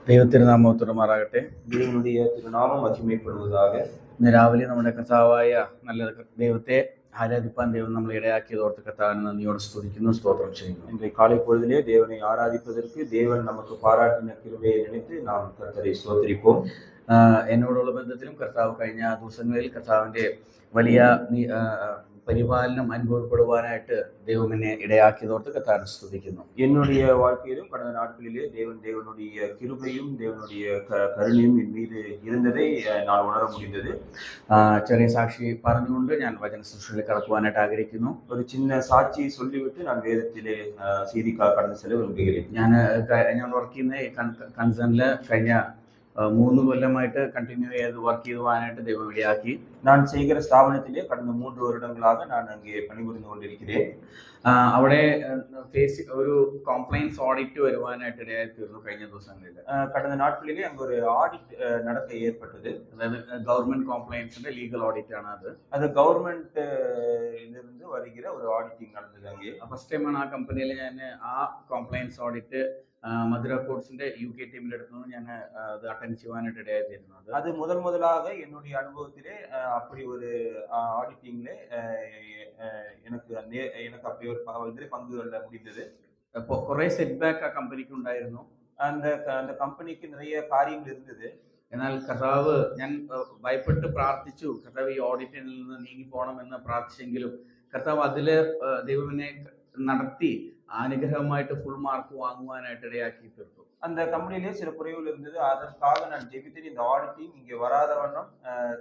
ദൈവത്തിരുനാമം தேவனுடைய திருநாமம் மகிமைப்படுவதாக. ഇന്ന് രാവിലെ നമ്മുടെ കർത്താവായ നല്ല ദൈവത്തെ ആരാധിപ്പാൻ ദൈവം നമ്മളെ ഇടയാക്കിയത് ഓർത്ത് കർത്താവിനെ നന്ദിയോട് സ്തുതിക്കുന്നു, സ്തോത്രം ചെയ്യുന്നു. இன்றைய காலை பொழுதிலே தேவனை ஆராதிப்பதற்கு தேவன் நமக்கு பாராட்டின கிருபையை நினைத்து நாம் கர்த்தரை ஸ்தோத்திரிப்போம். എന്നോടുള്ള ബന്ധത്തിലും കർത്താവ് കഴിഞ്ഞ ദിവസങ്ങളിൽ കർത്താവിൻ്റെ വലിയ പരിപാലനം അനുഭവപ്പെടുവാനായിട്ട് ദൈവം എന്നെ ഇടയാക്കിയതോർത്ത് കർത്താവിനെ സ്തുതിക്കുന്നു. என்னுடைய வாழ்க்கையிலும் கடந்த நாட்களிலே தேவனுடைய கிருபையும் தேவனுடைய கருணையும் என் மீது இருந்ததை நான் உணர முடிந்தது. ചെറിയ സാക്ഷി പറഞ്ഞുകൊണ്ട് ഞാൻ വചന ശുശ്രൂഷയിൽ കടക്കുവാനായിട്ട് ആഗ്രഹിക്കുന്നു. ஒரு சின்ன சாட்சி சொல்லிவிட்டு நான் வேதத்திலே செய்திக்காக கடந்து செல்ல விரும்புகிறேன். ഞാൻ വർക്ക് ചെയ്യുന്ന കൺസേണില് കഴിഞ്ഞ 3 കൊല്ലമായിട്ട് കണ്ടിന്യൂ ചെയ്ത് വർക്ക് ചെയ്യുവാനായിട്ട് ദൈവം ഇടയാക്കി. நான் செய்கிற ஸ்தாபனத்திலே கடந்த 3 வருடங்களாக நான் அங்கே பணிபுரிந்து கொண்டிருக்கிறேன். അവിടെ ഒരു കോംപ്ലൈൻസ് ഓഡിറ്റ് വരുവാനായിട്ട് ഇടയായി തീർന്നു കഴിഞ്ഞ ദിവസങ്ങളിൽ. கடந்த நாட்களிலே அங்கே ஒரு ஆடிட் நடக்க ஏற்பட்டது. അതായത് ഗവൺമെന്റ് കോംപ്ലൈൻസിന്റെ ലീഗൽ ഓഡിറ്റ് ആണ് അത്. அது கவர்மெண்ட் இருந்து வருகிற ஒரு ஆடிட்டிங் நடந்தது அங்கே. ഫസ്റ്റ് ടൈമാണ് ആ കമ്പനിയിൽ ഞാൻ ആ കോംപ്ലൈൻസ് ഓഡിറ്റ് മധുര കോട്സിന്റെ UK ടീമിന്റെ അടുത്ത് നിന്ന് ഞാൻ അത് അറ്റൻഡ് ചെയ്യാനായിട്ട് ഇടയായി തീരുന്നത്. அது முதலாக என்னுடைய அனுபவத்திலே அப்படி ஒரு ஆடிட்டிங்ல எனக்கு அப்படி ஒரு பங்குகள்ல முடிந்தது. കുറെ സെറ്റ് ബാക്ക് ആ കമ്പനിക്ക് ഉണ്ടായിരുന്നു. அந்த கம்பெனிக்கு நிறைய காரியங்கள் இருந்தது. എന്നാൽ കർത്താവ്, ഞാൻ ഭയപ്പെട്ട് പ്രാർത്ഥിച്ചു, കർത്താവ് ഈ ഓഡിറ്റിൽ നിന്ന് നീങ്ങി പോകണമെന്ന് പ്രാർത്ഥിച്ചെങ്കിലും കർത്താവ് അതില് ദൈവത്തിനെ നടത്തി അനുഗ്രഹമായിട്ട് ഫുൾ മാർക്ക് വാങ്ങുവാനായിട്ട് ഇടയാക്കി തീർത്തു. அந்த கம்பெனிலே சில குறைவுகள் இருந்தது. அதற்காக நான் ஜெபித்தேன். இந்த ஆடிட்டிங் இங்கே வராத வண்ணம்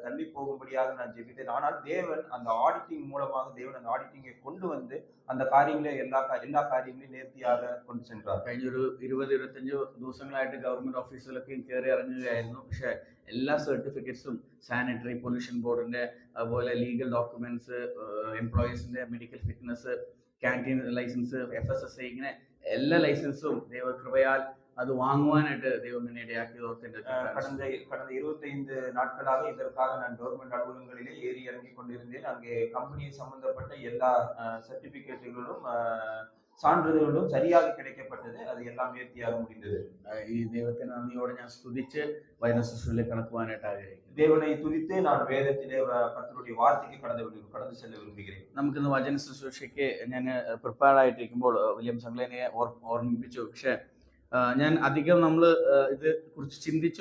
தள்ளி போகும்படியாக நான் ஜெபித்தேன். ஆனால் தேவன் அந்த ஆடிட்டிங் மூலமாக தேவன் அந்த ஆடிட்டிங்கை கொண்டு வந்து அந்த காரியங்களை எல்லா காரியங்களையும் നേർത്തിயாக கொண்டு சென்றார். കഴിഞ്ഞൊരു 20-25 ദിവസങ്ങളായിട്ട് ഗവൺമെന്റ് ഓഫീസിലൊക്കെ കയറി ഇറങ്ങുകയായിരുന്നു. പക്ഷെ എല്ലാ സർട്ടിഫിക്കറ്റ്സും സാനിറ്ററി പൊല്യൂഷൻ ബോർഡിന്റെ, അതുപോലെ ലീഗൽ ഡോക്യുമെന്റ്സ്, എംപ്ലോയീസിന്റെ medical fitness, canteen licence, FSSA, ഇങ്ങനെ എല്ലാ ലൈസൻസും ദൈവകൃപയാൽ അത് വാങ്ങുവാനായിട്ട് ദൈവം എന്നെ ഇടയാക്കിയതോർത്ത് கடந்த 25 நாட்களாக இதற்காக நான் கவர்மெண்ட் அலுவலகங்களிலே ஏறி இறங்கி கொண்டிருந்தேன். அங்கே கம்பெனியை சம்பந்தப்பட்ட எல்லா சர்டிபிகேட்டுகளும் சான்றிதழ்களும் சரியாக கிடைக்கப்பட்டது. அது எல்லாம் நேர்த்தியாக முடிந்தது. ഈ ദൈവത്തെ നന്ദിയോടെ ഞാൻ സ്തുതിച്ച് വചന ശുശ്രൂഷയിലേക്ക് കടക്കുവാനായിട്ട് ആഗ്രഹിക്കുന്നു. தேவனை துதித்து நான் வேதத்திலே கர்த்தருடைய வார்த்தைக்கு கடந்து செல்ல விரும்புகிறேன். നമുക്കിന്ന് വചന ശുശ്രൂഷയ്ക്ക് ഞാൻ പ്രിപ്പയർഡ് ആയിട്ടിരിക്കുമ്പോൾ വില്യം സംഗ്ലേനെ ഓർമ്മിപ്പിച്ചു. പക്ഷെ ഞാൻ അധികം നമ്മൾ ഇത് കുറിച്ച് ചിന്തിച്ച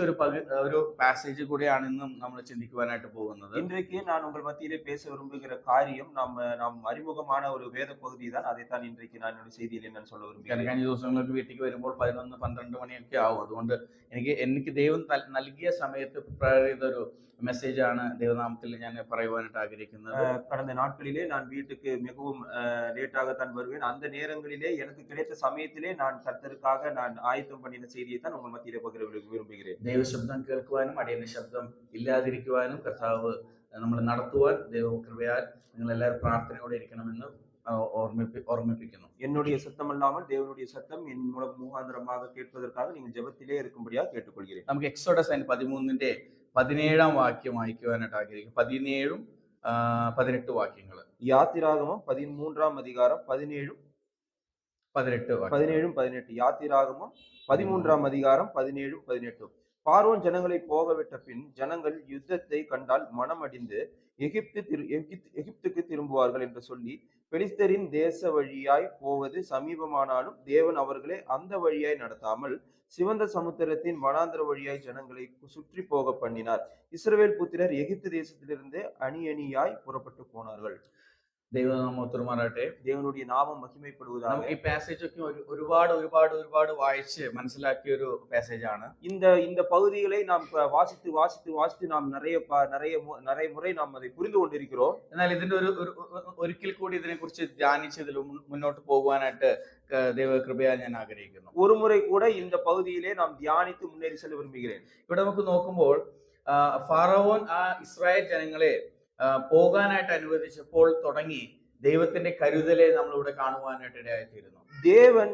ഒരു പാസേജ് കൂടെയാണ് ഇന്നും നമ്മൾ ചിന്തിക്കുവാനായിട്ട് പോകുന്നത്. இன்றைக்கு நான் உங்கள் மத்தியிலே பேச விரும்புகிற காரியம் நாம் அறிமுகமான ஒரு வேத பகுதி தான். அதைத்தான் இன்றைக்கு நான் என்னுடைய செய்தியிலே நான் சொல்ல விரும்புகிறேன். കഴിഞ്ഞ ദിവസങ്ങൾക്ക് വീട്ടിലേക്ക് വരുമ്പോൾ 11-12 മണിയൊക്കെ ആവും. അതുകൊണ്ട് എനിക്ക് ദൈവം നൽകിയ സമയത്ത് പ്രിപ്പയർ ചെയ്തൊരു മെസ്സേജ് ആണ് ദൈവനാമത്തിൽ ഞാൻ പറയുവാനായിട്ട് ആഗ്രഹിക്കുന്നത്. கடந்த நாட்களிலே நான் வீட்டுக்கு மிகவும் லேட்டாகத்தான் வருவேன். அந்த நேரங்களிலே எனக்கு கிடைத்த சமயத்திலே நான் கர்த்தருக்காக நான் ஆயத்தம் பண்ணின செய்தியை தான் உங்கள் மத்தியிலே பகிர விரும்புகிறேன். ദൈവശബ്ദം കേൾക്കുവാനും അടിയന്റെ ശബ്ദം ഇല്ലാതിരിക്കുവാനും കർത്താവ് നമ്മളെ നടത്തുവാൻ ദൈവകൃപയാൽ നിങ്ങൾ എല്ലാവരും പ്രാർത്ഥനയോടെ ഇരിക്കണമെന്ന് ഓർമ്മിപ്പിക്കുന്നു. என்னுடைய சத்தம் அல்லாமல் தேவனுடைய சத்தம் என் முகாந்திரமாக கேட்பதற்காக நீங்கள் ஜெபத்திலே இருக்கும்படியாக கேட்டுக்கொள்கிறேன். നമുക്ക് എക്സോഡസ് 13-ന്റെ 17 വാക്യം വായിക്കുവാനായിട്ട് ആഗ്രഹിക്കും. 17-18 വാക്യങ്ങൾ. யாத்திராகமம் 13ஆம் அதிகாரம் 17-18. யாத்திராகமம் 13ஆம் அதிகாரம் 17-18. பார்வோன் ஜனங்களை போக விட்ட பின் ஜனங்கள் யுத்தத்தை கண்டால் மனமடிந்து எகிப்துக்கு திரும்புவார்கள் என்று சொல்லி பெலிஸ்தரின் தேச வழியாய் போவது சமீபமானாலும் தேவன் அவர்களை அந்த வழியாய் நடத்தாமல் சிவந்த சமுத்திரத்தின் வனாந்திர வழியாய் ஜனங்களை சுற்றி போக பண்ணினார். இஸ்ரவேல் புத்திரர் எகிப்து தேசத்திலிருந்து அணியாய் புறப்பட்டு போனார்கள். ദൈവനാമോത്തരമാറാട്ടെ. தேவனுடைய நாமம் மகிமைப்படுவதாக. ഈ പാസേജ് ഒക്കെ ഒരുപാട് വായിച്ച് മനസ്സിലാക്കിയ ഒരു പാസേജ് ആണ്. இந்த പകുതിகளை நாம் வாசித்து நாம் நிறைய முறை நாம் அதை புரிந்து கொண்டிருக்கிறோம். എന്നാൽ ഇതിന്റെ ഒരിക്കൽ കൂടി ഇതിനെ കുറിച്ച് ധ്യാനിച്ചതിൽ മുന്നോട്ട് പോകുവാനായിട്ട് ദൈവകൃപയാൽ ഞാൻ ആഗ്രഹിക്കുന്നു. ഒരു മുறை கூட இந்த பகுதியிலே நாம் தியானித்து முன்னேறி செல்ல விரும்புகிறேன். ഇവിടെ നമുക്ക് നോക്കുമ്പോൾ ഫറവോൻ ആ ഇസ്രായേൽ ജനങ്ങളെ പോകാനായിട്ട് അനുവദിച്ചപ്പോൾ തുടങ്ങി ദൈവത്തിന്റെ കരുതലെ നമ്മളിവിടെ കാണുവാനായിട്ട് ഇടയായിത്തീരുന്നു. தேவன்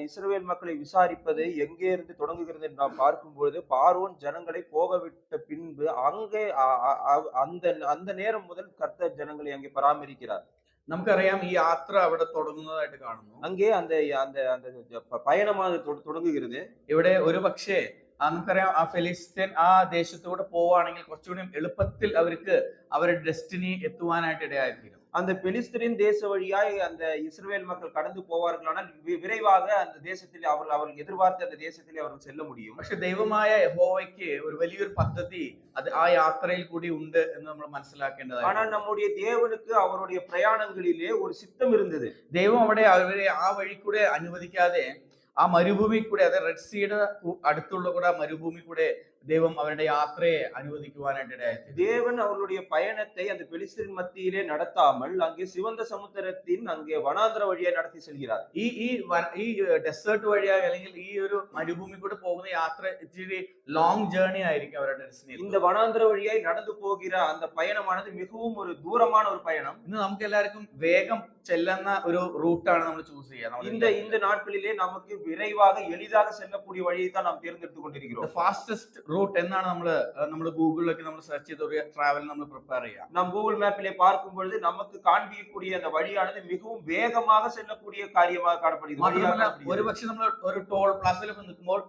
இஸ்ரவேல் மக்களை விசாரிப்பது எங்கே இருந்து தொடங்குகிறது என்று நாம் பார்க்கும்பொழுது பார்வோன் ஜனங்களை போக விட்ட பின்பு அங்கே அந்த நேரம் முதல் கர்த்தர் ஜனங்களை அங்கே பராமரிக்கிறார். നമുക്കറിയാം ഈ യാത്ര അവിടെ തുടങ്ങുന്നതായിട്ട് കാണുന്നു. அங்கே அந்த பயணமாக தொடங்குகிறது. ഇവിടെ ഒരു പക്ഷേ നമുക്കറിയാം ആ ഫെലിസ്തീൻ ആ ദേശത്തൂടെ പോവുകയാണെങ്കിൽ കുറച്ചുകൂടി എളുപ്പത്തിൽ അവർക്ക് അവരുടെ ഡെസ്റ്റിനി എത്തുവാനായിട്ട് ഇടയായിത്തീരും. அந்த பெலிஸ்தரின் தேச வழியாய் அந்த இஸ்ரவேல் மக்கள் கடந்து போவார்களானால் விரைவாக அந்த தேசத்தில் அவர்கள் எதிர்பார்த்த அந்த தேசத்திலே அவர்கள் செல்ல முடியும். പക്ഷെ ദൈവമായ യഹോവയ്ക്ക് ഒരു വലിയൊരു പദ്ധതി അത് ആ യാത്രയിൽ കൂടി ഉണ്ട് എന്ന് നമ്മൾ മനസ്സിലാക്കേണ്ടതാണ്. ஆனால் நம்முடைய தேவனுக்கு அவருடைய பிரயாணங்களிலே ஒரு சித்தம் இருந்தது. ദൈവം അവിടെ അവരെ ആ വഴി കൂടെ അനുവദിക്കാതെ ആ മരുഭൂമി കൂടെ, അതായത് റെഡ് സീയുടെ അടുത്തുള്ള കൂടെ മരുഭൂമി കൂടെ ദൈവം അവരുടെ യാത്രയെ അനുവദിക്കുവാനായിട്ട് ഇടയായി. தேவன் அவர்களுடைய பயணத்தை அந்த பெலிஸ்தரின் மத்தியிலே நடத்தாமல் அங்கே சிவந்த சமுத்திரத்தின் அங்கே வனாந்தர வழியாய் நடத்தி செல்கிறார். ഈ ഡെസേർട്ട് വഴിയായി അല്ലെങ്കിൽ ഈ ഒരു മരുഭൂമി കൂടെ പോകുന്ന യാത്ര ഇച്ചിരി ലോങ് ജേർണി ആയിരിക്കും അവരുടെ ഡെസ്റ്റിനേഷൻ. இந்த வனாந்தர வழியாய் நடந்து போகிற அந்த பயணமானது மிகவும் ஒரு தூரமான ஒரு பயணம். ഇന്ന് നമുക്ക് എല്ലാവർക്കും വേഗം ചെല്ലുന്ന ഒരു റൂട്ടാണ് നമ്മൾ ചൂസ് ചെയ്യുക. இந்த നാட்களிலே നമുക്ക് விரைவாக எளிதாக செல்லக்கூடிய வழியை தான் நாம் தேர்ந்தெடுத்துக் கொண்டிருக்கிறோம். ഫാസ്റ്റസ്റ്റ് റൂട്ട് എന്നാണ് നമ്മൾ ഗൂഗിളിലൊക്കെ നമ്മൾ സെർച്ച് ചെയ്ത് ഒരു ട്രാവൽ നമ്മൾ പ്രിപ്പയർ ചെയ്യാം. நாம் கூகுள் மேப்பிலே பார்க்கும் பொழுது நமக்கு காண்பிக்கக்கூடிய அந்த வழியானது மிகவும் வேகமாக செல்லக்கூடிய காரியமாக காணப்படுகிறது. ഒരുപക്ഷെ നമ്മൾ ഒരു ടോൾ പ്ലാസയിലൊക്കെ നിൽക്കുമ്പോൾ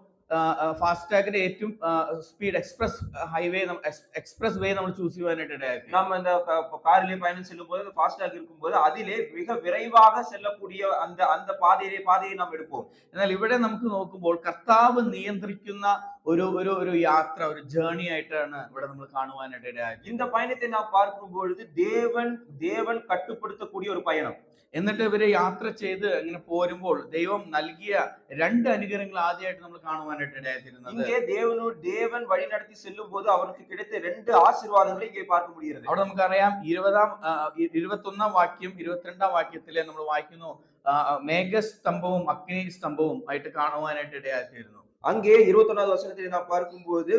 ഫാസ്ടാഗിന്റെ ഏറ്റവും സ്പീഡ് എക്സ്പ്രസ് വേ നമ്മൾ ചൂസ് ചെയ്യാനായിട്ട് ഇടയാക്കി. நாம் அந்த காரிலே பயணம் செல்லும் போது ஃபாஸ்டாக் இருக்கும்போது அதிலே மிக விரைவாக செல்லக்கூடிய அந்த பாதையை நாம் எடுப்போம். എന്നാൽ ഇവിടെ നമുക്ക് നോക്കുമ്പോൾ കർത്താവ് നിയന്ത്രിക്കുന്ന ഒരു യാത്ര, ഒരു ജേർണി ആയിട്ടാണ് ഇവിടെ നമ്മൾ കാണുവാനായിട്ട് ഇടയാക്കി. இந்த பயணத்தை நாம் பார்க்கும் பொழுது தேவன் கட்டுப்படுத்தக்கூடிய ஒரு பயணம். എന്നിട്ട് ഇവര് യാത്ര ചെയ്ത് ഇങ്ങനെ പോരുമ്പോൾ ദൈവം നൽകിയ 2 അനുഗ്രഹങ്ങൾ ആദ്യമായിട്ട് നമ്മൾ കാണുവാനായിട്ട് ഇടയായിത്തീരുന്നത്. இங்கே தேவன் வழி நடத்தி செல்லும் போது அவருக்கு கிடைத்த 2 ஆசீர்வாதங்களை இங்கே பார்க்க முடிகிறது. അവിടെ നമുക്കറിയാം 21 വാക്യം 22 വാക്യത്തിലെ നമ്മൾ വായിക്കുന്നു മേഘസ്തംഭവും അഗ്നി സ്തംഭവും ആയിട്ട് കാണുവാനായിട്ട് ഇടയായിത്തീരുന്നു. அங்கே 21வது வசனத்தை நாம் பார்க்கும்போது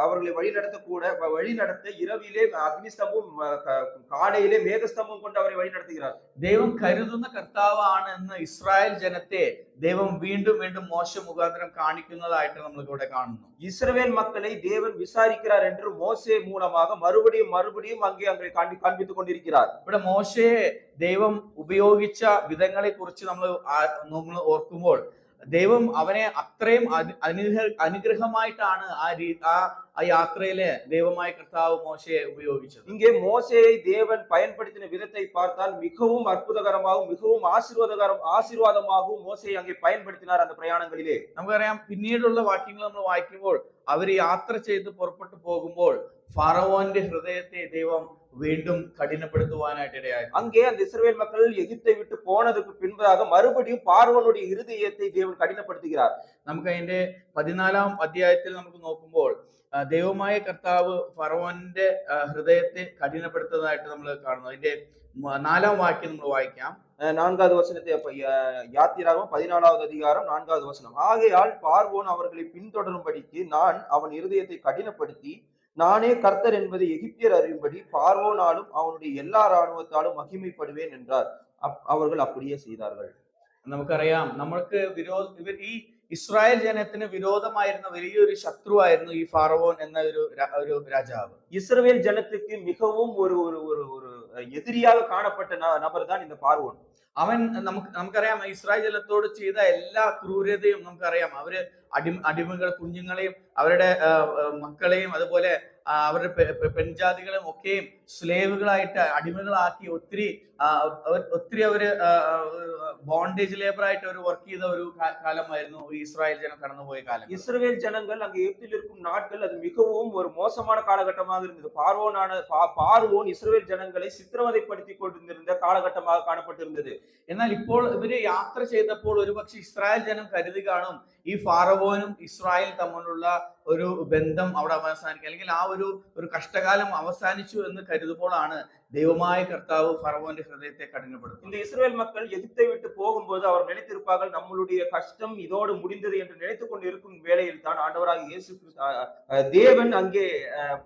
அவர்களை வழிநடத்த இரவிலே அக்னி ஸ்தம்பம் காலையிலே மேகஸ்தம்பம் கொண்டு அவரை வழி நடத்துகிறார். ദൈവം കരുതുന്ന കർത്താവാണ് എന്ന് ഇസ്രായേൽ ജനത്തെ ദൈവം വീണ്ടും വീണ്ടും മോശ മുഖാന്തരം കാണിക്കുന്നതായിട്ട് നമ്മൾ ഇവിടെ കാണുന്നു. இஸ்ரவேல் மக்களை தேவன் விசாரிக்கிறார் என்று மோசே மூலமாக மறுபடியும் அங்கே காண்பித்துக் கொண்டிருக்கிறார். ഇവിടെ മോശയെ ദൈവം ഉപയോഗിച്ച വിധങ്ങളെ കുറിച്ച് നമ്മൾ ഓർക്കുമ്പോൾ ദൈവം അവനെ അത്രയും അനുഗ്രഹമായിട്ടാണ് ആ യാത്രയിലെ ദൈവമായ കർത്താവ് മോശയെ ഉപയോഗിച്ചത്. இங்கே மோசேயை தேவன் பயன்படுத்தின விதத்தை பார்த்தால் மிகவும் அற்புதகரமாகவும் மிகவும் ஆசீர்வாதமாகவும் மோசேயை அங்கே பயன்படுத்தினார் அந்த பிரயாணங்களிலே. നമുക്കറിയാം പിന്നീടുള്ള വാക്യങ്ങൾ നമ്മൾ വായിക്കുമ്പോൾ അവർ യാത്ര ചെയ്ത് പുറപ്പെട്ടു പോകുമ്പോൾ ഫറവോന്റെ ഹൃദയത്തെ ദൈവം വീണ്ടും കഠിനപ്പെടുത്തുവാനായിട്ട് ഇടയായി. அங்கே அந்த இஸ்ரவேல் மக்கள் எகிப்தை விட்டு போனதுக்கு பின்பதாக மறுபடியும் பார்வோனுடைய இருதயத்தை தேவன் கடினப்படுத்துகிறார். നമുക്ക് അതിന്റെ 14ാം അധ്യായത്തിൽ നമുക്ക് നോക്കുമ്പോൾ ദൈവമായ കർത്താവ് ഫറവോന്റെ ഹൃദയത്തെ കഠിനപ്പെടുത്തുന്നതായിട്ട് നമ്മൾ കാണുന്നു. അതിന്റെ 4ാം വാക്യം നമ്മൾ വായിക്കാം. 4வது வசனத்தை யாத்திராகமம் 14வது அதிகாரம் 4வது வசனம். ஆகையால் பார்வோன் அவர்களை பின்தொடரும்படிக்கு நான் அவன் இருதயத்தை கடினப்படுத்தி நானே கர்த்தர் என்பதை எகிப்தியர் அறியும்படி பார்வோனாலும் அவனுடைய எல்லா ராணுவத்தாலும் மகிமைப்படுவேன் என்றார். அவர்கள் அப்படியே செய்தார்கள். നമുക്കറിയാം നമ്മൾക്ക് ഈ ഇസ്രായേൽ ജനത്തിന് വിരോധമായിരുന്ന വലിയൊരു ശത്രുവായിരുന്നു ഈ ഫറവോൻ എന്ന ഒരു രാജാവ്. இஸ்ரவேல் ஜனத்துக்கு மிகவும் ஒரு எதிரியாக காணப்பட்ட நபர் தான் இந்த பார்வோன். അവൻ നമുക്കറിയാം ഇസ്രായേൽ ജനത്തോട് ചെയ്ത എല്ലാ ക്രൂരതയും നമുക്കറിയാം. അവര് അടിമകൾ കുഞ്ഞുങ്ങളെയും അവരുടെ മക്കളെയും അതുപോലെ അവരുടെ പെൺജാതികളും ഒക്കെയും സ്ലേവുകളായിട്ട് അടിമകളാക്കി ഒത്തിരി അവര് ബോണ്ടേജ് ലേബർ ആയിട്ട് അവർ വർക്ക് ചെയ്ത ഒരു കാലമായിരുന്നു இஸ்ராயல் ஜனம் கடந்துപോയ காலம். இஸ்ரவேல் ஜனங்கள் அங்கே எகிப்தில் இருக்கும் நாட்கள் அது மிகவும் ஒரு மோசமான காலகட்டமாக இருந்தது. பார்வோன் இஸ்ரவேல் ஜனங்களை சித்திரவதைப்படுத்தி கொண்டிருந்த காலகட்டமாக காணப்பட்டிருந்தது. എന്നാൽ ഇപ്പോൾ ഇവര് യാത്ര ചെയ്തപ്പോൾ ഒരുപക്ഷെ ഇസ്രായേൽ ജനം കരുതി കാണും ഈ ഫറവോനും ഇസ്രായേൽ തമ്മിലുള്ള ഒരു ബന്ധം അവിടെ അവസാനിക്കും, അല്ലെങ്കിൽ ആ ഒരു കഷ്ടകാലം അവസാനിച്ചു എന്ന് കരുതുമ്പോഴാണ് ദൈവമായ കർത്താവ് ഫറവോന്റെ ഹൃദയത്തെ കഠിനപ്പെടുത്തും. இந்த இஸ்ரவேல் மக்கள் எகிப்தை விட்டு போகும்போது அவர் நினைத்திருப்பார்கள் நம்மளுடைய கஷ்டம் இதோடு முடிந்தது என்று நினைத்துக் கொண்டு இருக்கும் வேளையில் தான் ஆண்டவராகிய இயேசு தேவன் அங்கே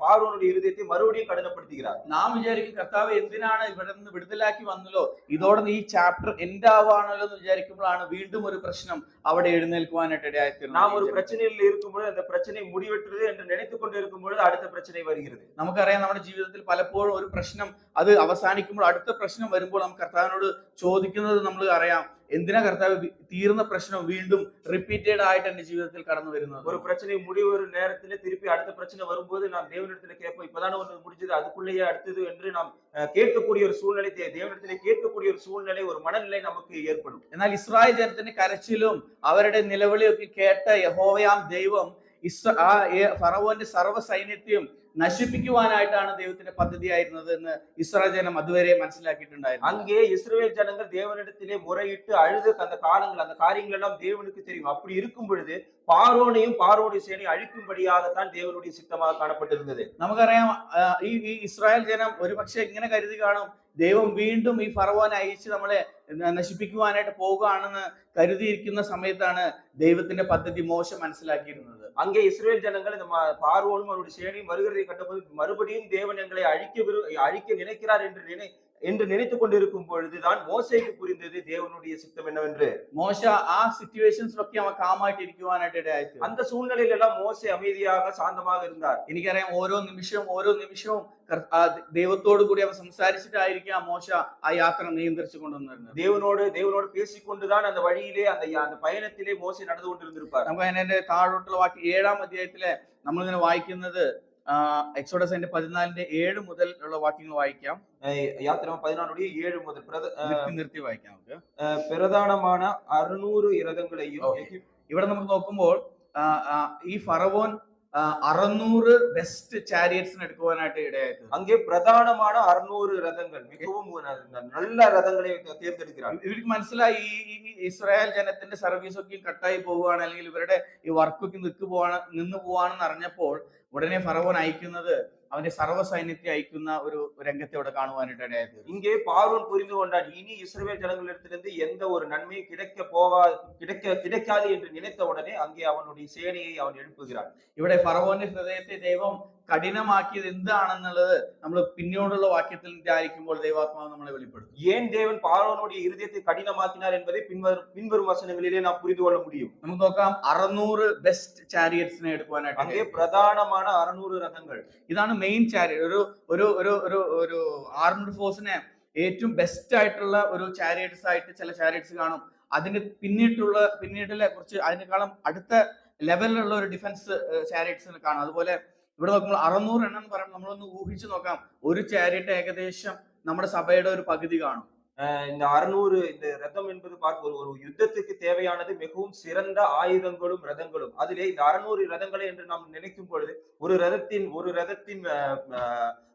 பார்வோனுடைய இருதயத்தை மறுபடியும் കഠിനപ്പെടുത്തുகிறார். നാം വിചാരിക്കും കർത്താവ് എന്തിനാണ് ഇവിടെ നിന്ന് വിടുതലാക്കി വന്നല്ലോ, ഇതോടെ ഈ ചാപ്റ്റർ എൻഡ് ആവാണല്ലോ എന്ന് വിചാരിക്കുമ്പോഴാണ് വീണ്ടും ഒരു പ്രശ്നം അവിടെ എഴുന്നേൽക്കുവാനായിട്ട് ഇടയായിത്തീരുന്നത്. நாம் ஒரு பிரச்சனையில் இருக்கும்போது அந்த பிரச்சனை முடிவெட்டுறது என்று நினைத்துக் கொண்டு இருக்கும் பொழுது அடுத்த பிரச்சனை வருகிறது. നമുക്കറിയാം നമ്മുടെ ജീവിതത്തിൽ പലപ്പോഴും ഒരു പ്രശ്നം അത് അവസാനിക്കുമ്പോൾ അടുത്ത പ്രശ്നം വരുമ്പോൾ നമുക്ക് കർത്താവിനോട് ചോദിക്കുന്നത് നമ്മൾ അറിയാം, എന്തിനാ കർത്താവ് തീർന്ന പ്രശ്നം വീണ്ടും റിപ്പീറ്റഡ് ആയിട്ട് എന്റെ ജീവിതത്തിൽ കടന്നു വരുന്നത്? ஒரு பிரச்சனை முடிவு நேரத்துல திருப்பி அடுத்த பிரச்சனை வரும்போது நாம் தேவனிடத்துல கேட்போம், இப்பதானே ஒன்று முடிஞ்சது, அதுக்குள்ளேயே அடுத்தது என்று நாம் கேட்கக்கூடிய ஒரு சூழ்நிலை, தேவனிடத்திலே கேட்கக்கூடிய ஒரு சூழ்நிலை, ஒரு மனநிலை நமக்கு ஏற்படும். എന്നാൽ ഇസ്രായേൽ ജനത്തിന്റെ കരച്ചിലും അവരുടെ നിലവിളിയൊക്കെ കേട്ട യഹോവയാം ദൈവം ഫറവോന്റെ സർവ്വ സൈന്യത്തെയും നശിപ്പിക്കുവാനായിട്ടാണ് ദൈവത്തിന്റെ പദ്ധതിയായിരുന്നത് എന്ന് ഇസ്രായേൽ ജനം അതുവരെ മനസ്സിലാക്കിയിട്ടുണ്ടായിരുന്നു. அங்கே இஸ்ரவேல் ஜனங்கள் தேவனிடத்திலே முறையிட்டு அழுது அந்த காலங்கள், அந்த காரியங்கள் எல்லாம் தேவனுக்கு தெரியும். அப்படி இருக்கும் பொழுது பார்வோனையும் பார்வோனுடைய சேனையை அழிக்கும்படியாகத்தான் தேவனுடைய சித்தமாக காணப்பட்டிருந்தது. നമുക്കറിയാം ഈ ഇസ്രായേൽ ജനം ഒരുപക്ഷെ ഇങ്ങനെ കരുതി കാണും, ദൈവം വീണ്ടും ഈ ഫറവോനെ അയച്ച് നമ്മളെ നശിപ്പിക്കുവാനായിട്ട് പോകുകയാണെന്ന് കരുതിയിരിക്കുന്ന സമയത്താണ് ദൈവത്തിന്റെ പദ്ധതി മോശ മനസ്സിലാക്കിയിരുന്നത്. அங்கே இஸ்ரவேல் ஜனங்கள் இந்த பார்வோனும் அவருடைய சேனையும் வருகிறதை கண்டபோது மறுபடியும் தேவன் எங்களை அழிக்க நினைக்கிறார் என்று நினைத்துக் கொண்டிருக்கும் பொழுதுதான் மோசேக்கு புரிந்தது தேவனுடைய சித்தம் என்னவென்று. മോശ ആ സിറ്റുവേഷൻസിലൊക്കെ അവൻ കാമായിട്ട് ഇരിക്കുവാനായിട്ട് ഇടയായി. அந்த சூழ்நிலையில எல்லாம் மோசே அமைதியாக சாந்தமாக இருந்தார். എനിക്കറിയാം ഓരോ നിമിഷവും ദൈവത്തോടു കൂടി അവൻ സംസാരിച്ചിട്ടായിരിക്കും മോശ ആ യാത്ര നിയന്ത്രിച്ചു കൊണ്ടുവന്നിരുന്നത്. தேவனோடு பேசிக்கொண்டுதான் அந்த வழியிலே அந்த பயணத்திலே மோசே நடந்து கொண்டிருந்திருப்பார். നമുക്ക് അതിന്റെ താഴോട്ടുള്ള വാക്യം 7-ാം അധ്യായത്തിലെ നമ്മളിങ്ങനെ വായിക്കുന്നത് എക്സോഡസ് 14:7 മുതൽ ഉള്ള വാക്യങ്ങൾ വായിക്കാം. യാത്രാമം 14:7 മുതൽ നിർത്തി വായിക്കാം നമുക്ക്. പ്രധാനமான 600 രഥങ്ങളെയും ഇവിടെ നമുക്ക് നോക്കുമ്പോൾ ഈ ഫറവോൻ 600 ബെസ്റ്റ് ചാരിയറ്റ്സിനെ എടുക്കുവാനായിട്ട് ഇടയായത്. அங்கே பிரதானமான 600 ரதங்கள், மிகவும் நல்ல ரதங்களை தேர்ந்தெடுக்கிறார். ഇവർക്ക് മനസ്സിലായി ഈ ഇസ്രായേൽ ജനത്തിന്റെ സർവീസ് ഒക്കെ കട്ടായി പോവുകയാണ്, അല്ലെങ്കിൽ ഇവരുടെ ഈ വർക്കൊക്കെ നിന്ന് പോവാണെന്ന് അറിഞ്ഞപ്പോൾ ഉടനെ ഫറവോൻ അയക്കുന്നത് അവന്റെ സർവ്വ സൈന്യത്തെ അയക്കുന്ന ഒരു രംഗത്തെ ഇവിടെ കാണുവാനായിട്ട് ഇടയായത്. இங்கே பார்வோன் புரிந்து கொண்டான், இனி இஸ்ரவேல் ஜனங்களிடத்திலிருந்து எந்த ஒரு நன்மையும் கிடைக்காது என்று நினைத்த உடனே அங்கே அவனுடைய சேனையை அவன் எழுப்புகிறான். ഇവിടെ ഫറവോന്റെ ഹൃദയത്തെ ദൈവം കഠിനമാക്കിയത് എന്താണെന്നുള്ളത് നമ്മൾ പിന്നീടുള്ള വാക്യത്തിൽ ധ്യാനിക്കുമ്പോൾ ദൈവാത്മാവ് നമ്മളെ വെളിപ്പെടുത്തും. ஏன் தேவன் பார்வோனுடைய இருதயத்தை கடினமாக்கினார் என்பதை பின்வரும் வசனங்களிலே நாம் புரிந்து கொள்ள முடியும். നമുക്ക് നോക്കാം 600 ബെസ്റ്റ് ചാരിയറ്റ്സിനെ എടുക്കുവാനായിട്ട്. அங்கே பிரதானமான 600 ரதங்கள். ഇതാണ് മെയിൻ ചാരിയറ്റ്. ഒരു ആർമഡ് ഫോഴ്സിനെ ഏറ്റവും ബെസ്റ്റ് ആയിട്ടുള്ള ഒരു ചാരിയറ്റ്സ് ആയിട്ട് ചില ചാരിയറ്റ്സ് കാണും. അതിന് പിന്നീടുള്ള കുറച്ച് അതിനേക്കാളും അടുത്ത ലെവലിലുള്ള ഒരു ഡിഫൻസ് ചാരിയറ്റ്സ് കാണും. അതുപോലെ ഇവിടെ നോക്കുമ്പോൾ 600 എണ്ണം എന്ന് പറയുമ്പോൾ നമ്മളൊന്ന് ഊഹിച്ചു നോക്കാം, ഒരു ചാരിയറ്റ് ഏകദേശം നമ്മുടെ സഭയുടെ ഒരു പകുതി കാണും. இந்த 600 இந்த ரதம் என்பது ஒரு யுத்தத்துக்கு தேவையானது மிகவும் சிறந்த ஆயுதங்களும் ரதங்களும். அதிலே இந்த 600 ரதங்களை என்று நாம் நினைக்கும் பொழுது ஒரு ரதத்தின்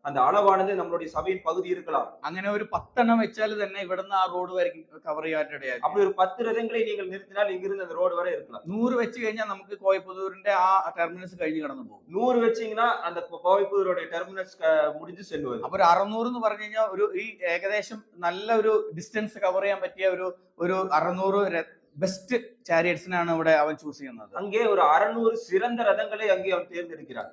அந்த அளவானது நம்மளுடைய சபையின் பகுதி இருக்கலாம். അങ്ങനെ ഒരു 10 എണ്ണം വെച്ചാൽ തന്നെ ഇവിടുന്ന് ആ റോഡ് വരെ കവർ ചെയ്യാനിടയായി. அப்படி ஒரு 10 ரதங்களை நீங்கள் நிறுத்தினால் இங்கிருந்து அந்த ரோடு வரை இருக்கலாம். 100 വെച്ച് കഴിഞ്ഞാൽ നമുക്ക് കോയപ്പുതൂരിന്റെ ആ ടെർമിനസ് കഴിഞ്ഞ് കടന്നു പോകും. 100 വെച്ചீங்கன்னா அந்த கோயம்புத்தூரோட டெர்மினஸ் முடிஞ்சு செல்வது. അപ്പോൾ 600 എന്ന് പറഞ്ഞു കഴിഞ്ഞാൽ ഈ ഏകദേശം നല്ല ഒരു ഡിസ്റ്റൻസ് കവർ ചെയ്യാൻ പറ്റിയ ഒരു 600 ബെസ്റ്റ് ചാരിയറ്റ്സിനാണ് ഇവിടെ അവൻ ചൂസ് ചെയ്യുന്നത്. அங்கே ஒரு 600 சிறந்த ரதங்களை அங்கே அவன் தேர்ந்தெடுக்கிறான்.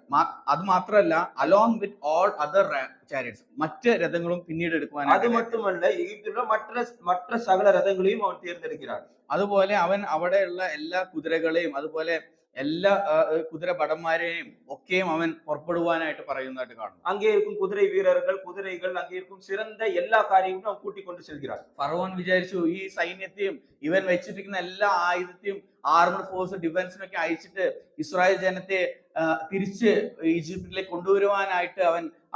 അത് മാത്രമല്ല along with all other chariots, മറ്റ് രഥങ്ങളും പിന്നീട് എടുക്കുവാൻ. அது மட்டுமல்ல, எகிப்திലുള്ള மற்ற சகல ரதங்களையும் அவன் தேர்ந்தெடுக்கிறான். അതുപോലെ അവൻ അവിടെയുള്ള എല്ലാ കുതിരകളെയും അതുപോലെ എല്ലാ കുതിര ഭടന്മാരെയും ഒക്കെയും അവൻ പുറപ്പെടുവാനായിട്ട് പറയുന്നതായിട്ട് കാണും. அங்கே இருக்கும் குதிரை வீரர்கள், குதிரைகள், அங்கே இருக்கும் சிறந்த எல்லா காரியங்களும் அவன் கூட்டிக் கொண்டு செல்கிறான். ഫറവോൻ വിചാരിച്ചു ഈ സൈന്യത്തെയും ഇവൻ വെച്ചിരിക്കുന്ന എല്ലാ ആയുധത്തെയും ആർമഡ് ഫോഴ്സ് ഡിഫൻസിനൊക്കെ അയച്ചിട്ട് ഇസ്രായേൽ ജനത്തെ തിരിച്ച് ഈജിപ്തിലേക്ക് കൊണ്ടുവരുവാനായിട്ട്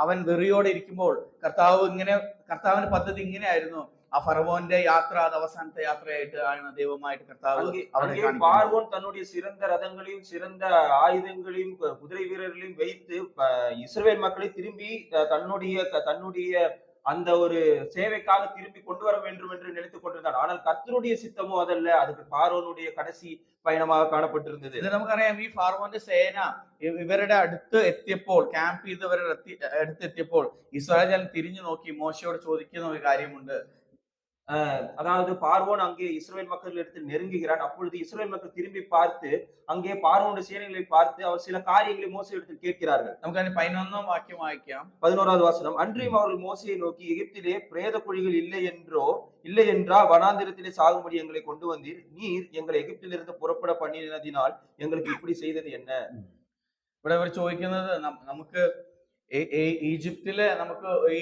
അവൻ വെറിയോടെ ഇരിക്കുമ്പോൾ കർത്താവിന്റെ പദ്ധതി ഇങ്ങനെയായിരുന്നു. ആ ഫറവോന്റെ യാത്ര അത് അവസാനത്തെ യാത്രയായിട്ട് ആണ് ദൈവമായിട്ട് കർത്താവ്. பார்வோன் தன்னுடைய சிறந்த ரதங்களையும் சிறந்த ஆயுதங்களையும் குதிரை வீரர்களையும் வைத்து இஸ்ரவேல் மக்களை திரும்பி தன்னுடைய அந்த ஒரு சேவைக்காக திரும்பி கொண்டு வர வேண்டும் என்று நினைத்துக் கொண்டிருந்தான். ஆனால் கர்த்தருடைய சித்தமோ அதல்ல, அதுக்கு பார்வோனுடைய கடைசி பயணமாக കാണപ്പെട്ടിരുന്നത്. ഇത് നമുക്കറിയാം, ഈ ഫാർവോന്റെ സേന ഇവരുടെ അടുത്ത് എത്തിയപ്പോൾ, ക്യാമ്പ് ചെയ്തവരുടെ അടുത്തെത്തിയപ്പോൾ ഇസ്രായേൽ ജനം തിരിഞ്ഞു നോക്കി മോശയോട് ചോദിക്കുന്ന ഒരു കാര്യമുണ്ട്. அதாவது பார்வோன் அங்கே இஸ்ரவேல் மக்கள் இடத்தில் நெருங்குகிறான். அப்பொழுது இஸ்ரவேல் மக்கள் திரும்பி பார்த்து அங்கே பார்வோனுடைய சேனைகளை பார்த்து அவர் சில காரியங்களை மோசே இடத்தில் கேட்கிறார்கள். നമുക്ക് അതിന് 11-ാം വാക്യം വായിക്കാം. 11வது வசனம். அன்றியும் அவர்கள் மோசேயை நோக்கி, எகிப்திலே பிரேத குழிகள் இல்லை என்றா வனாந்திரத்திலே சாகும்படி எங்களை கொண்டு வந்தீர், நீர் எங்களை எகிப்திலிருந்து புறப்பட பண்ணினதினால் எங்களுக்கு இப்படி செய்தது என்ன? ഇവിടെ അവർ ചോദിക്കുന്നത് നമുക്ക് ഈജിപ്തിലെ നമുക്ക് ഈ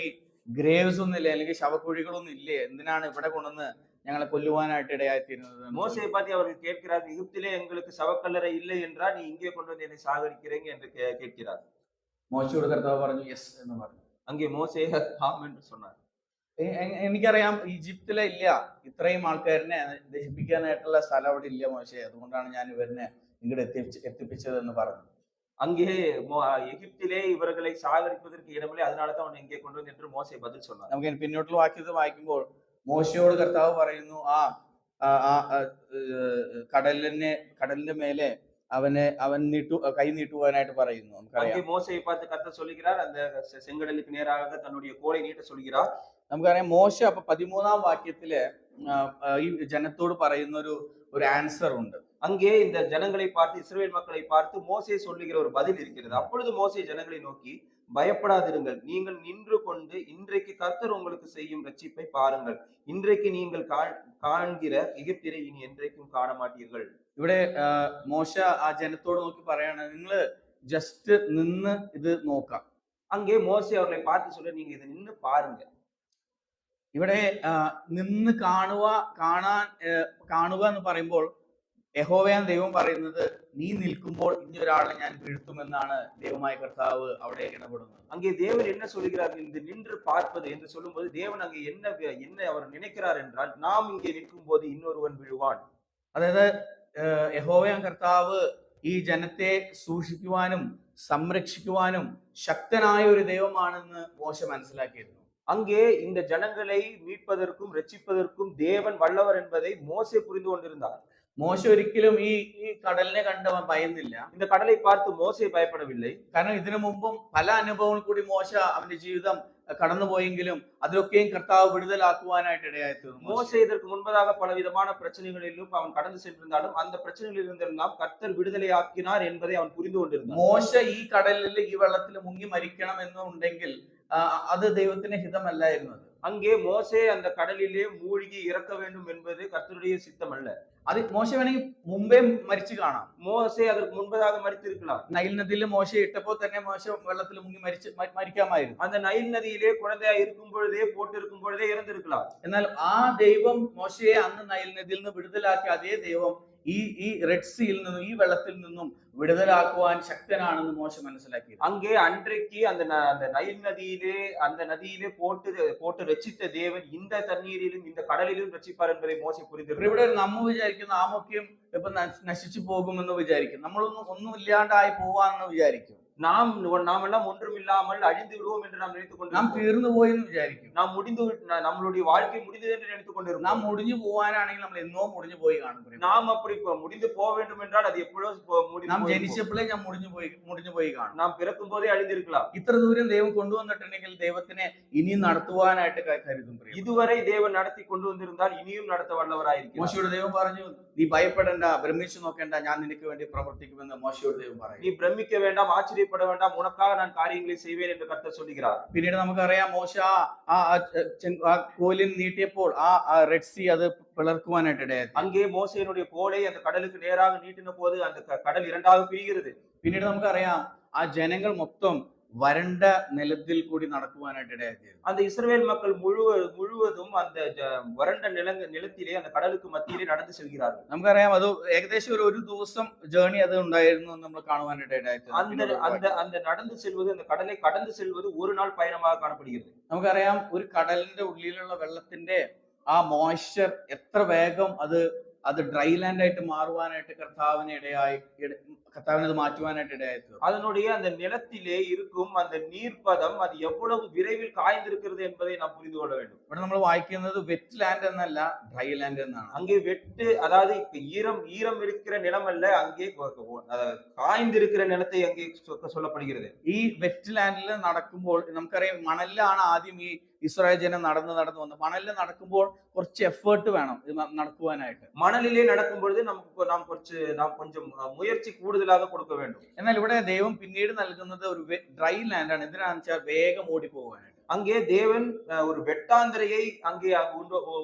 ഗ്രേവ്സ് ഒന്നും ഇല്ലേ, അല്ലെങ്കിൽ ശവക്കുഴികളൊന്നും ഇല്ലേ, എന്തിനാണ് ഇവിടെ കൊണ്ടുവന്ന് ഞങ്ങളെ കൊല്ലുവാനായിട്ട് ഇടയായിത്തീരുന്നത്? மோசேயை பார்த்து அவர்கள் கேட்கிறார், எகிப்திலே எங்களுக்கு சவக்கல்லறை இல்லை என்றால் நீ இங்கே கொண்டு வந்து என்னை சாகடிக்கிறீங்க என்று கேட்கிறார். മോശയോട് കർത്താവ് പറഞ്ഞു യെസ് എന്ന് പറഞ്ഞു. அங்கே மோசே ஆம் என்று சொன்னார். എനിക്കറിയാം ഈജിപ്തിലെ ഇല്ല, ഇത്രയും ആൾക്കാരനെ ദഹിപ്പിക്കാനായിട്ടുള്ള സ്ഥലം അവിടെ ഇല്ല മോശെ, അതുകൊണ്ടാണ് ഞാൻ ഇവരിനെ ഇങ്ങോട്ട് എത്തിപ്പിച്ചത് എന്ന് പറഞ്ഞു. அங்கே எகிப்திலே இவர்களை சாகடிப்பதற்கு இடமில்லை, அதனால தான் அவன் இங்கே கொண்டு வந்து என்று மோசே பதில் சொன்னார். നമുക്ക് പിന്നോട്ടുള്ള വാക്യത്തിൽ വായിക്കുമ്പോൾ മോശയോട് കർത്താവ് പറയുന്നു, കടലിന്റെ മേലെ അവൻ കൈ നീട്ടുവാനായിട്ട് പറയുന്നു. அங்கே மோசேயை பார்த்து கர்த்தர் சொல்லுகிறார், அந்த செங்கடலுக்கு நேராக தன்னுடைய கோலை நீட்ட சொல்கிறார். നമുക്കറിയാം മോശ അപ്പൊ 13-ാം വാക്യത്തില് ഈ ജനത്തോട് പറയുന്ന ഒരു ആൻസർ ഉണ്ട്. அங்கே இந்த ஜனங்களை பார்த்து, இஸ்ரவேல் மக்களை பார்த்து மோசே சொல்லுகிற ஒரு பதில் இருக்கிறது. அப்பொழுது மோசே ஜனங்களை நோக்கி, பயப்படாதிருங்கள், நீங்கள் நின்று கொண்டு இன்றைக்கு கர்த்தர் உங்களுக்கு செய்யும் ரட்சிப்பை பாருங்கள். இன்றைக்கு நீங்கள் காண்கிற எகிப்தியரை இனி என்றைக்கும் காண மாட்டீர்கள். ഇവിടെ മോശ ആ ജനത്തോട് നോക്കി പറയാണ്, നിങ്ങള് ജസ്റ്റ് നിന്ന് ഇത് നോക്കാം. அங்கே மோசே அவர்களை பார்த்து சொல்ல, நீங்க இதை நின்று பாருங்க. ഇവിടെ നിന്ന് കാണുക എന്ന് പറയുമ്പോൾ യഹോവയാൻ ദൈവം പറയുന്നത്, നീ നിൽക്കുമ്പോൾ ഇനി ഒരാളെ ഞാൻ വീഴ്ത്തുമെന്നാണ് ദൈവമായ കർത്താവ് അവിടെ ഇടപെടുന്നത്. அங்கே தேவன் என்ன சொல்கிறார், இந்த நின்று பார்ப்பது என்று சொல்லும்போது தேவன் அங்கே என்ன அவர் நினைக்கிறார் என்றால், நாம் இங்கே நிற்கும் போது இன்னொருவன் விழுவான். അതായത് യഹോവയാൻ കർത്താവ് ഈ ജനത്തെ സൂക്ഷിക്കുവാനും സംരക്ഷിക്കുവാനും ശക്തനായ ഒരു ദൈവമാണെന്ന് മോശ മനസ്സിലാക്കിയിരുന്നു. அங்கே இந்த ஜனங்களை மீட்பதற்கும் ரட்சிப்பதற்கும் தேவன் வல்லவர் என்பதை மோசே புரிந்து கொண்டிருந்தார். മോശ ഒരിക്കലും ഈ കടലിനെ കണ്ടവൻ ഭയന്നില്ല. இந்த கடலை பார்த்து மோசே பயப்படவில்லை. കാരണം ഇതിനു മുമ്പും പല അനുഭവങ്ങൾ കൂടി മോശ അവന്റെ ജീവിതം കടന്നുപോയെങ്കിലും അതിലൊക്കെയും കർത്താവ് വിടുതലാക്കുവാനായിട്ട് ഇടയായിത്തീർന്നു. மோசே இதற்கு முன்பதாக பலவிதமான பிரச்சனைகளிலும் அவன் கடந்து சென்றிருந்தாலும் அந்த பிரச்சனைகளில் இருந்தெல்லாம் கர்த்தர் விடுதலை ஆக்கினார் என்பதை அவன் புரிந்து கொண்டிருந்தான். മോശ ഈ കടലിൽ ഈ വെള്ളത്തിൽ മുങ്ങി മരിക്കണം എന്നുണ്ടെങ്കിൽ അത് ദൈവത്തിന്റെ ഹിതമല്ലായിരുന്നു. அங்கே மோசே அந்த கடலிலே மூழ்கி இறக்க வேண்டும் என்பது கர்த்தருடைய சித்தம் அல்ல. അത് മോശ വേണമെങ്കിൽ മുമ്പേ മരിച്ചു കാണാം. மோசே அதற்கு முன்பதாக மரித்திருக்கலாம். നൈൽ നദിയിൽ മോശ ഇട്ടപ്പോൾ തന്നെ മോശ വെള്ളത്തിൽ മുങ്ങി മരിക്കാമായിരുന്നു. அந்த நைல் நதியிலே குழந்தையா இருக்கும் பொழுதே போட்டு இருக்கும் பொழுதே இறந்திருக்கலாம். എന്നാൽ ആ ദൈവം മോശയെ അന്ന് നൈൽ നദിയിൽ നിന്ന് വിടുതലാക്കിയ അതേ ദൈവം ഈ റെഡ് സീയിൽ നിന്നും ഈ വെള്ളത്തിൽ നിന്നും വിടുതലാക്കുവാൻ ശക്തനാണെന്ന് മോശ മനസ്സിലാക്കി. அங்கே அன்றைக்கு அந்த நதியிலே போட்டு ரட்சித்த தேவன் இந்த தண்ணீரிலும் இந்த கடலிலும் ரட்சிப்பார் என்பதை மோசே புரிந்திருந்தார். ഇവിടെ നമ്മ വിചാരിക്കുന്ന ആമൊക്കെയും ഇപ്പൊ നശിച്ചു പോകുമെന്ന് വിചാരിക്കും. ഒന്നും ഇല്ലാണ്ടായി പോവാന്ന് വിചാരിക്കും. நாமெல்லாம் ஒன்றும் இல்லாமல் அழிந்து விடுவோம் என்று நாம் நினைத்துக் கொண்டு നാം തീർന്നു പോയെന്ന് വിചാരിക്കും. நம்மளுடைய வாழ்க்கை முடிந்தது என்று நினைத்துக் கொண்டிருக்கிறோம். നാം മുടിഞ്ഞു പോവാനാണെങ്കിൽ നമ്മൾ എന്നോ മുടിഞ്ഞു പോയി കാണും. நாம் அப்படி முடிந்து போக வேண்டும் என்றால் அது எப்பொழுதோ നാം ജനിച്ചപ്പോഴേ ഞാൻ മുടിഞ്ഞു പോയി കാണും. നാം പിറക്കും പോതേ അഴിഞ്ഞിരിக்கலாம். ഇത്ര ദൂരം ദൈവം കൊണ്ടുവന്നിട്ടുണ്ടെങ്കിൽ ദൈവത്തിനെ ഇനിയും നടത്തുവാനായിട്ട് കരുതും. ഇതുവരെ ദൈവം നടത്തി കൊണ്ടുവന്നിരുന്നാൽ ഇനിയും നടത്ത വല്ലവരായിരിക്കും. മോശയോട് ദൈവം പറഞ്ഞു, നീ ഭയപ്പെടേണ്ട, ഭ്രമിച്ചു നോക്കേണ്ട, ഞാൻ നിനക്ക് വേണ്ടി പ്രവർത്തിക്കുമെന്ന് മോശയോട് ദൈവം പറയും. നീ ഭ്രമിക്ക വേണ്ടാം, ആശ്ചര്യപ്പെട വേണ്ടാം, ഉനക്കാக நான் காரியங்களை செய்வேன் என்று கர்த்தர் சொல்கிறார். പിന്നീട് നമുക്കറിയാം മോശ ആ കോലിൻ നീട്ടിയപ്പോൾ ആ റെഡ് സീ അത് പിളർക്കുവാനായിട്ട് ഇടയായി. அங்கே மோசேயினுடைய கோலை அந்த கடலுக்கு நேராக நீட்டின போது அந்த கடல் இரண்டாக பிரிகிறது. പിന്നീട് നമുക്കറിയാം ആ ജനങ്ങൾ മൊത്തം വരണ്ട നിലത്തിൽ കൂടി നടക്കുവാനായിട്ട് ഇടയായി. அந்த இஸ்ரவேல் மக்கள் முழுவதும் அந்த வறண்ட நிலத்திலே அந்த கடலுக்கு மத்தியிலே நடந்து செல்கிறார்கள். നമുക്കറിയാം അത് ഏകദേശം ഒരു ദിവസം ജേർണി അത് ഉണ്ടായിരുന്നു നമ്മൾ കാണുവാനായിട്ട് ഇടയായി. அந்த നടന്നു செல்வது, அந்த கடலை கடந்து செல்வது ஒரு நாள் பயணமாக കാണപ്പെടുகிறது. നമുക്കറിയാം ഒരു കടലിന്റെ ഉള്ളിലുള്ള വെള്ളത്തിന്റെ ആ മോയ്സ്ചർ എത്ര വേഗം അത് ഡ്രൈ ലാൻഡ് ആയിട്ട് മാറുവാനായിട്ട് കർത്താവിനെ മാറ്റുവാനായിട്ട് ഇടയായി. அதனுடைய அந்த நிலத்திலே இருக்கும் அந்த நீர்ப்பதம் அது எவ்வளவு விரைவில் காய்ந்திருக்கிறது என்பதை நாம் புரிந்து கொள்ள வேண்டும். ഇവിടെ നമ്മൾ വായിക്കുന്നത് വെറ്റ് ലാൻഡ് എന്നല്ല, ഡ്രൈ ലാൻഡ് എന്നാണ്. அங்கே வெட்டு, அதாவது ஈரம் இருக்கிற நிலம் அல்ல, அங்கே காய்ந்திருக்கிற நிலத்தை அங்கே சொல்லப்படுகிறது. ഈ വെറ്റ് ലാൻഡിൽ നടക്കുമ്പോൾ നമുക്കറിയാം മണലിലാണ് ആദ്യം ഈ ഇസ്രായേൽ ജനം നടന്നു വന്നു. മണലിൽ നടക്കുമ്പോൾ കുറച്ച് എഫേർട്ട് വേണം നടക്കുവാനായിട്ട്. മണലിലെ നടക്കുമ്പോൾ നാം கொஞ்சம் മുയற்சி കൂടുതലാக കൊടുക്ക வேண்டும். എന്നാൽ ഇവിടെ ദൈവം പിന്നീട് നൽകുന്നത് ഒരു ഡ്രൈ ലാൻഡ് ആണ്. എന്തിനാണെന്ന് വെച്ചാൽ വേഗം ഓടിപ്പോകാനായിട്ട്. அங்கே தேவன் ஒரு வெட்டாந்தரையை அங்கே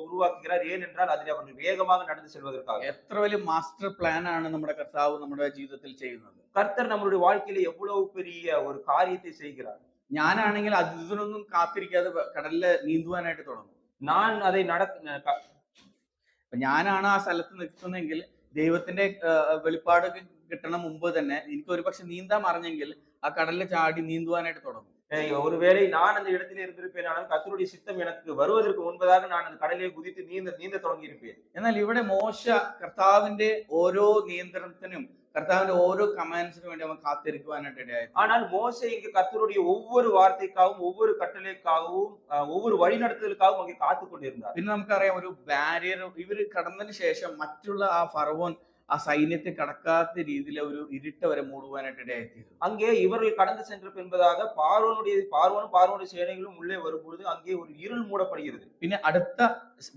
உருவாக்குகிறார். ஏனென்றால் அதில் அவர்கள் வேகமாக நடந்து செல்வதற்காக. എത്ര വലിയ മാസ്റ്റർ പ്ലാൻ ആണ് നമ്മുടെ കർത്താവ് നമ്മുടെ ജീവിതത്തിൽ ചെയ്യുന്നത്. கர்த்தர் நம்மளுடைய வாழ்க்கையில எவ்வளவு பெரிய ஒரு காரியத்தை செய்கிறார். ഞാനാണെങ്കിൽ അതിനൊന്നും കാത്തിരിക്കാതെ കടലില് നീന്തുവാനായിട്ട് തുടങ്ങും. நான் அதை ഞാനാണ് ആ സ്ഥലത്ത് നിൽക്കുന്നെങ്കിൽ ദൈവത്തിന്റെ വെളിപ്പാട് കിട്ടണ മുമ്പ് തന്നെ എനിക്ക് ഒരു പക്ഷെ നീന്താൻ അറിഞ്ഞെങ്കിൽ ആ കടലിൽ ചാടി നീന്തുവാനായിട്ട് തുടങ്ങും. ஒருவேளை நான் அந்த இடத்திலே இருந்திருப்பேன், ஆனால் கர்த்தருடைய சித்தம் எனக்கு வருவதற்கு முன்பதாக நான் அந்த கடலிலே குதித்து நீந்த தொடங்கி இருப்பேன். എന്നാൽ ഇവിടെ മോശ കർത്താവിന്റെ ഓരോ നിയന്ത്രണത്തിനും കർത്താവിന്റെ ഓരോ കമാൻഡ്സിനും വേണ്ടി അവൻ കാത്തിരിക്കുവാനായിട്ട് ഇടയായി. ஆனால் மோசே இங்கு கர்த்தருடைய ஒவ்வொரு வார்த்தைக்காகவும் ஒவ்வொரு கட்டளைக்காகவும் ஒவ்வொரு வழிநடத்துதலுக்காகவும் அங்கே காத்து கொண்டிருந்தார். പിന്നെ നമുക്കറിയാം ഒരു ബാരിയർ ഇവര് കടന്നതിന് ശേഷം മറ്റുള്ള ആ ഫറവോൻ ആ സൈന്യത്തെ കടക്കാത്ത രീതിയിലെ ഒരു ഇരുട്ട് വരെ മൂടുവാനായിട്ട് ഇടയായിത്തീരും. அங்கே இவர்கள் கடந்து சென்ற பின்பதாக பார்வோனுடைய சேனைகளும் உள்ளே வரும்பொழுது அங்கே ஒரு இருள் மூடப்படுகிறது. പിന്നെ അടുത്ത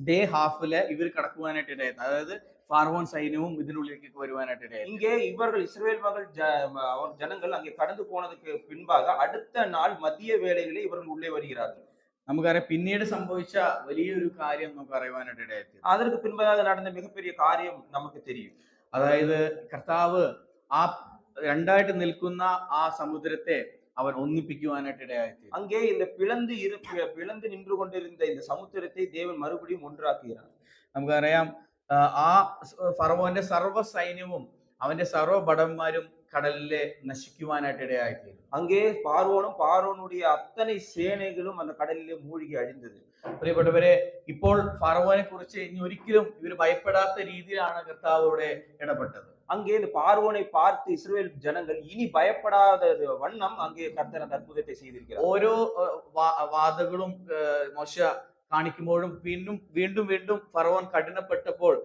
ഡേ ഹാഫില് ഇവർ കടക്കുവാനായിട്ട് ഇടയായി. അതായത് ഫാർവോൻ സൈന്യവും ഇതിനുള്ളിലേക്ക് വരുവാനായിട്ട് ഇടയായി. இங்கே இவர்கள் இஸ்ரவேல் ஜனங்கள் அங்கே கடந்து போனதுக்கு பின்பாக அடுத்த நாள் மதிய வேளைகளில் இவர்கள் உள்ளே வருகிறார்கள். നമുക്കറിയാം പിന്നീട് സംഭവിച്ച വലിയൊരു കാര്യം നമുക്ക് അറിയുവാനായിട്ട് ഇടയായി. அதற்கு பின்பதாக நடந்த மிகப்பெரிய காரியம் நமக்கு தெரியும். അതായത് കർത്താവ് ആ രണ്ടായിട്ട് നിൽക്കുന്ന ആ സമുദ്രത്തെ അവൻ ഒന്നിപ്പിക്കുവാനായിട്ട് ഇടയായി. அங்கே இந்த பிளந்து நின்று கொண்டிருந்த இந்த சமுத்திரத்தை தேவன் மறுபடியும் ஒன்றாக்குகிறார். നമുക്കറിയാം ആ ഫറവോന്റെ സർവ്വ സൈന്യവും അവന്റെ സർവ്വ ഭടന്മാരും കടലിലെ നശിക്കുവാനായിട്ട് ഇടയായിത്തീരും. அங்கே பார்வோனுடைய அத்தனை சேனைகளும் அந்த கடலிலே மூழ்கி அழிந்தது. പ്രിയപ്പെട്ടവരെ, ഇപ്പോൾ ഫറവോനെ കുറിച്ച് ഇനി ഒരിക്കലും ഇവർ ഭയപ്പെടാത്ത രീതിയിലാണ് കർത്താവ് ഇവിടെ ഇടപെട്ടത്. அங்கே இந்த பார்வோனை பார்த்து இஸ்ரவேல் ஜனங்கள் இனி பயப்படாத வண்ணம் அங்கே கர்த்தர் அந்த அற்புதத்தை செய்திருக்கிறார். ഓരോ വാദകളും മോശ കാണിക്കുമ്പോഴും വീണ്ടും ഫറവോൻ കഠിനപ്പെട്ടപ്പോൾ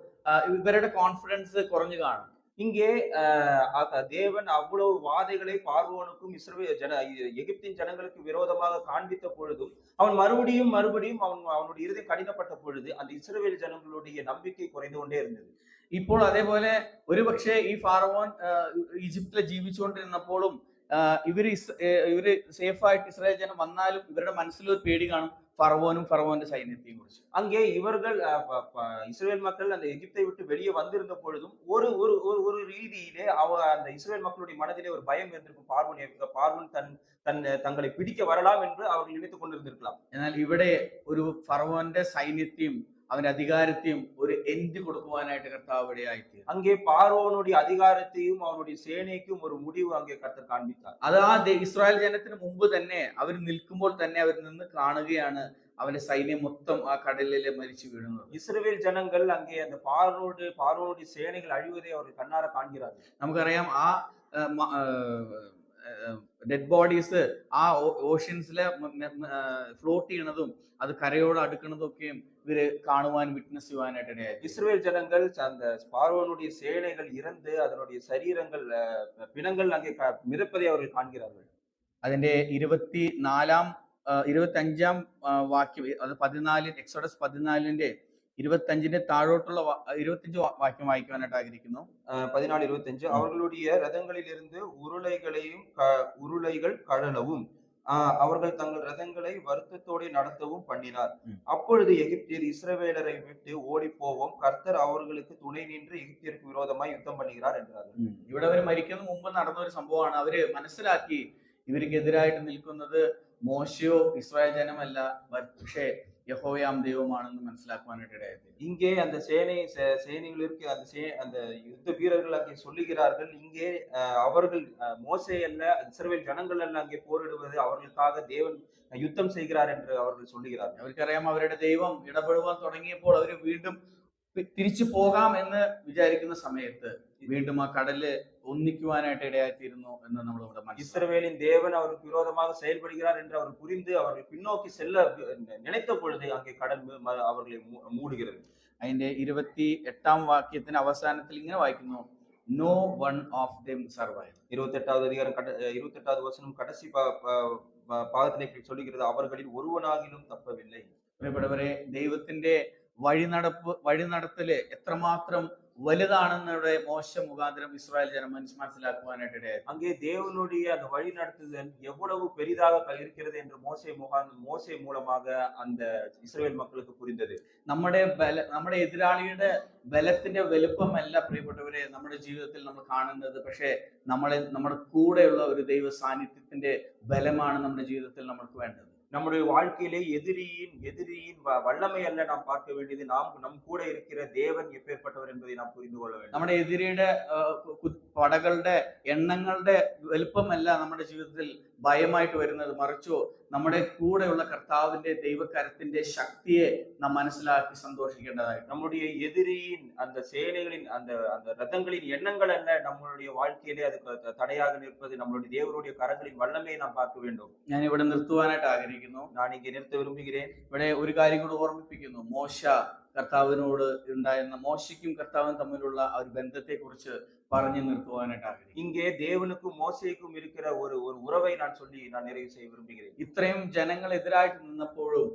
ഇവരുടെ കോൺഫിഡൻസ് കുറഞ്ഞു കാണും. இங்கே தேவன் அவ்வளவு வாதைகளை பார்வோனுக்கும் எகிப்தின் ஜனங்களுக்கு விரோதமாக காண்பித்த பொழுதும் அவன் மறுபடியும் அவனுடைய இருதயம் கடினப்பட்ட பொழுது அந்த இஸ்ரவேல் ஜனங்களுடைய நம்பிக்கை குறைந்து கொண்டே இருந்தது. ഇപ്പോൾ അതേപോലെ ഒരുപക്ഷെ ഈ ഫാറവോൻ ഈജിപ്തിലെ ജീവിച്ചുകൊണ്ടിരുന്നപ്പോഴും ഇവര് സേഫായിട്ട് ഇസ്രായേൽ ജനം വന്നാലും ഇവരുടെ മനസ്സിലൊരു പേടി കാണും ഫറവോനും ഫറവോന്റെ സൈന്യത്തെയും കുറിച്ച്. அங்கே இவர்கள் இஸ்ரவேல் மக்கள் அந்த எகிப்தை விட்டு வெளியே வந்திருந்த பொழுதும் ஒரு ரீதியிலே அந்த இஸ்ரவேல் மக்களுடைய மனதிலே ஒரு பயம் இருந்திருக்கும். பார்வோன் தங்களை பிடிக்க வரலாம் என்று அவர்கள் நினைத்துக் கொண்டிருந்திருக்கலாம். എന്നാൽ ഇവിടെ ഒരു ഫറവോന്റെ സൈന്യത്തെയും അവന്റെ അധികാരത്തെയും ഒരു എൻഡ് കൊടുക്കുവാനായിട്ട് കർത്താവ് ഇടയായിത്തീരും. அங்கே பார்வோனுடைய அதிகாரத்தையும் அவனுடைய சேனைக்கும் ஒரு முடிவு அங்கே கர்த்தர் காண்பித்தார். അത് ആ ഇസ്രായേൽ ജനത്തിന് മുമ്പ് തന്നെ അവർ നിൽക്കുമ്പോൾ തന്നെ അവർ നിന്ന് കാണുകയാണ് അവന്റെ സൈന്യം മൊത്തം ആ കടലിലെ മരിച്ചു വീഴുന്നത്. இஸ்ரவேல் ஜனங்கள் அங்கே அந்த பார்வோனுடைய சேனைகள் அழிவதை அவர்கள் கண்ணார காண்கிறார்கள். നമുക്കറിയാം ആ ഡെഡ് ബോഡീസ് ആ ഓഷ്യൻസിലെ ഫ്ലോട്ട് ചെയ്യണതും അത് കരയോട് അടുക്കുന്നതും ഒക്കെയും ഇവര് കാണുവാൻ വിറ്റ്നസ് ചെയ്യുവാനായിട്ട് ഇടയായി. இஸ்ரவேல் ஜனங்கள் அந்த பார்வோனுடைய சேனைகள் இறந்து அதனுடைய சரீரங்கள் பிணங்கள் அங்கே மிதப்பதை அவர்கள் காண்கிறார்கள். അതിന്റെ 25 വാക്യം, അത് 14 എക്സോഡസ് 14 25 താഴോട്ടുള്ള 25 വാക്യം വായിക്കുവാനായിട്ട് ആഗ്രഹിക്കുന്നു. 14:25 அவர்களுடைய ரதங்களிலிருந்து உருளைகள் கழலவும் அவர்கள் தங்கள் ரதங்களை வருத்தத்தோடு நடத்தவும் பண்ணினார். அப்பொழுது எகிப்தியர் இஸ்ரவேலரை விட்டு ஓடி போவோம், கர்த்தர் அவர்களுக்கு துணை நின்று எகிப்தியருக்கு விரோதமாய் யுத்தம் பண்ணுகிறார் என்றார்கள். ഇവിടെ അവർ മരിക്കുന്ന മുമ്പ് നടന്ന ഒരു സംഭവമാണ്. അവര് മനസ്സിലാക്കി ഇവർക്കെതിരായിട്ട് നിൽക്കുന്നത് മോശയോ ഇസ്രായേൽ ജനമല്ല, പക്ഷേ യഹോവയാം ദൈവമാണെന്ന് മനസ്സിലാക്കുവാനായിട്ട് ഇടയായി. இங்கே அந்த சேனைகளுக்கு அந்த யுத்த வீரர்கள் அங்கே சொல்லுகிறார்கள், இங்கே அவர்கள் மோசே அல்ல, இஸ்ரவேல் ஜனங்கள் அல்ல அங்கே போரிடுவது, அவர்களுக்காக தேவன் யுத்தம் செய்கிறார் என்று அவர்கள் சொல்லுகிறார்கள். അവർക്കറിയാം അവരുടെ ദൈവം ഇടപെടുവാൻ തുടങ്ങിയപ്പോൾ അവർ വീണ്ടും തിരിച്ചു പോകാം എന്ന് വിചാരിക്കുന്ന സമയത്ത് വീണ്ടും ആ കടല് ഒന്നിക്കുവാനായിട്ട് ഇടയായിത്തീരുന്നു എന്ന് നമ്മൾ ഇവിടെ മനസ്സിലാക്കി. இஸ்ரவேலின் தேவன் அவருக்கு விரோதமாக செயல்படுகிறார் என்று அவர் புரிந்து அவர்கள் பின்னோக்கி செல்ல நினைத்த பொழுது அங்கே கடல் அவர்களை மூடுகிறது. അതിന്റെ 28 വാക്യത്തിന്റെ അവസാനത്തിൽ ഇങ്ങനെ വായിക്കുന്നു, no one of them survive. 28வது அதிகாரம் 28வது வசனம் கடைசி பாகத்திலே சொல்லுகிறது, அவர்களில் ஒருவனாகிலும் தப்பவில்லை. പ്രിയപ്പെട്ടവരെ, ദൈവത്തിന്റെ വഴിനടത്തല് എത്രമാത്രം വലുതാണെന്ന് മോശ മുഖാന്തരം ഇസ്രായേൽ ജനം മനസ്സിലാക്കുവാനായിട്ട് ഇടയായി. அங்கே தேவனுடைய அந்த வழி நடத்துதல் எவ்வளவு பெரிதாக இருக்கிறது என்று மோசே மூலமாக அந்த இஸ்ரவேல் மக்களுக்கு புரிந்தது. നമ്മുടെ എതിരാളിയുടെ ബലത്തിന്റെ വലുപ്പമല്ല പ്രിയപ്പെട്ടവരെ നമ്മുടെ ജീവിതത്തിൽ നമ്മൾ കാണുന്നത്. പക്ഷേ നമ്മുടെ കൂടെയുള്ള ഒരു ദൈവ സാന്നിധ്യത്തിന്റെ ബലമാണ് നമ്മുടെ ജീവിതത്തിൽ നമുക്ക് വേണ്ടത്. நம்முடைய வாழ்க்கையிலே எதிரியின் வல்லமை அல்ல நாம் பார்க்க வேண்டியது, நம் கூட இருக்கிற தேவன் எப்பேற்பட்டவர் என்பதை நாம் புரிந்து கொள்ள வேண்டும். നമ്മുടെ എതിരിയുടെ പടകളുടെ എണ്ണങ്ങളുടെ വലുപ്പമല്ല നമ്മുടെ ജീവിതത്തിൽ ഭയമായിട്ട് വരുന്നത്, മറിച്ചോ നമ്മുടെ കൂടെയുള്ള കർത്താവിന്റെ ദൈവകരത്തിന്റെ ശക്തിയെ നാം മനസ്സിലാക്കി സന്തോഷിക്കേണ്ടതായി. நம்முடைய எதிரியின் அந்த சேனைகளின் அந்த அந்த ரதங்களின் எண்ணங்கள் அல்ல நம்மளுடைய வாழ்க்கையிலே அதுக்கு தடையாக நிற்பது, நம்மளுடைய தேவனுடைய கரங்களின் வல்லமையை நாம் பார்க்க வேண்டும். ഞാൻ ഇവിടെ നിർത്തുവാനായിട്ട് ആഗ്രഹിക്കുന്നു. நான் இங்கே நிறுத்த விரும்புகிறேன். ഇവിടെ ഒരു കാര്യം കൂടി ഓർമ്മിപ്പിക്കുന്നു. മോശ കർത്താവിനോട് ഉണ്ടായിരുന്ന, മോശയ്ക്കും കർത്താവും തമ്മിലുള്ള ആ ഒരു ബന്ധത്തെ കുറിച്ച് പറഞ്ഞു നിർത്തുവാനായിട്ട് ആഗ്രഹിക്കുന്നു. இங்கே தேவனுக்கும் மோசேக்கும் இருக்கிற ஒரு உறவை நான் நிறைவு செய்ய விரும்புகிறேன். ഇത്രയും ജനങ്ങൾ എതിരായിട്ട് നിന്നപ്പോഴും